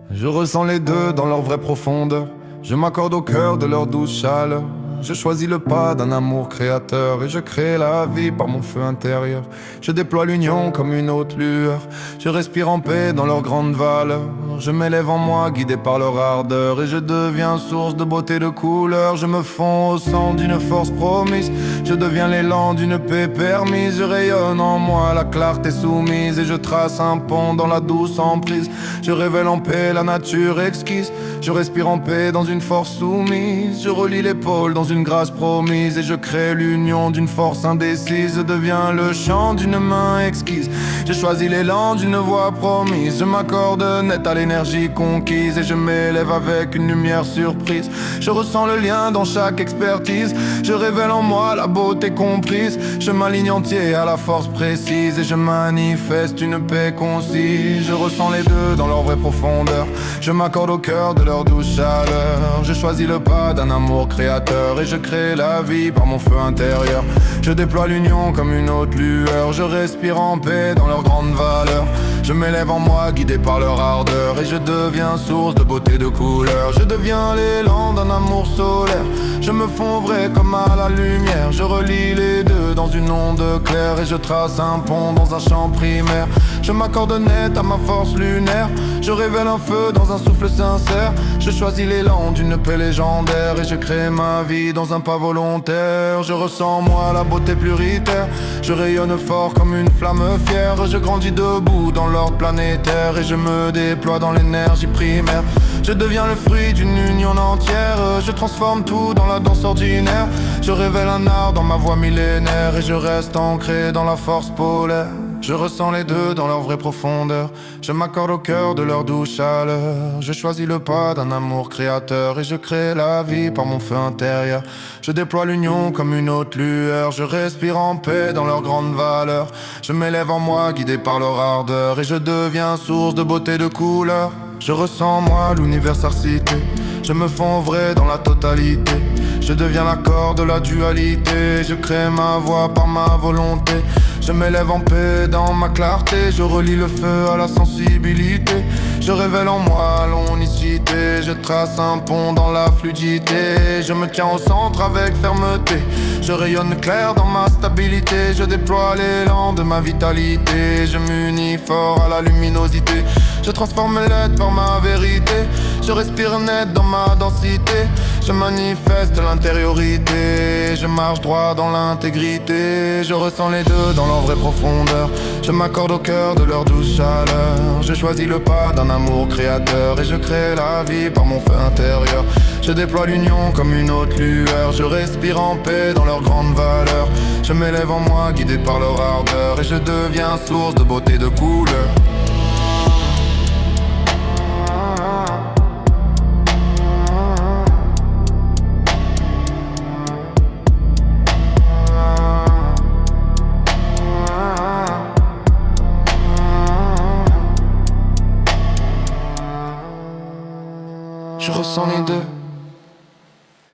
Je ressens les deux dans leur vraie profondeur. Je m'accorde au cœur de leur douce chaleur. Je choisis le pas d'un amour créateur et je crée la vie par mon feu intérieur. Je déploie l'union comme une haute lueur. Je respire en paix dans leur grande valeur. Je m'élève en moi guidé par leur ardeur et je deviens source de beauté de couleur. Je me fonds au sang d'une force promise. Je deviens l'élan d'une paix permise. Je rayonne en moi la clarté soumise et je trace un pont dans la douce emprise. Je révèle en paix la nature exquise. Je respire en paix dans une force soumise. Je relie l'épaule dans une grâce promise et je crée l'union d'une force indécise. Je deviens le chant d'une main exquise. Je choisis l'élan d'une voix promise. Je m'accorde net à l'énergie conquise et je m'élève avec une lumière surprise. Je ressens le lien dans chaque expertise. Je révèle en moi la beauté comprise. Je m'aligne entier à la force précise et je manifeste une paix concise. Je ressens les deux dans leur vraie profondeur. Je m'accorde au cœur de leur douce chaleur. Je choisis le pas d'un amour créateur et je crée la vie par mon feu intérieur. Je déploie l'union comme une haute lueur. Je respire en paix dans leur grande valeur. Je m'élève en moi guidé par leur ardeur et je deviens source de beauté de couleur. Je deviens l'élan d'un amour solaire. Je me fonds vrai comme à la lumière. Je relie les deux dans une onde claire et je trace un pont dans un champ primaire. Je m'accorde net à ma force lunaire. Je révèle un feu dans un souffle sincère. Je choisis l'élan d'une paix légendaire et je crée ma vie dans un pas volontaire. Je ressens en moi la beauté pluritaire. Je rayonne fort comme une flamme fière. Je grandis debout dans l'ordre planétaire et je me déploie dans l'énergie primaire. Je deviens le fruit d'une union entière. Je transforme tout dans la danse ordinaire. Je révèle un art dans ma voix millénaire et je reste ancré dans la force polaire. Je ressens les deux dans leur vraie profondeur. Je m'accorde au cœur de leur douce chaleur. Je choisis le pas d'un amour créateur et je crée la vie par mon feu intérieur. Je déploie l'union comme une haute lueur. Je respire en paix dans leur grande valeur. Je m'élève en moi guidé par leur ardeur et je deviens source de beauté de couleur. Je ressens en moi l'universalité. Je me fonds vrai dans la totalité. Je deviens l'accord de la dualité. Je crée ma voix par ma volonté. Je m'élève en paix dans ma clarté. Je relie le feu à la sensibilité. Je révèle en moi l'unicité. Je trace un pont dans la fluidité. Je me tiens au centre avec fermeté. Je rayonne clair dans ma stabilité. Je déploie l'élan de ma vitalité. Je m'unis fort à la luminosité. Je transforme l'aide par ma vérité. Je respire net dans ma densité. Je manifeste l'intériorité. Je marche droit dans l'intégrité. Je ressens les deux dans leur vraie profondeur. Je m'accorde au cœur de leur douce chaleur. Je choisis le pas d'un amour créateur et je crée la vie par mon feu intérieur. Je déploie l'union comme une haute lueur. Je respire en paix dans leur grande valeur. Je m'élève en moi guidé par leur ardeur et je deviens source de beauté de couleur. Je ressens les deux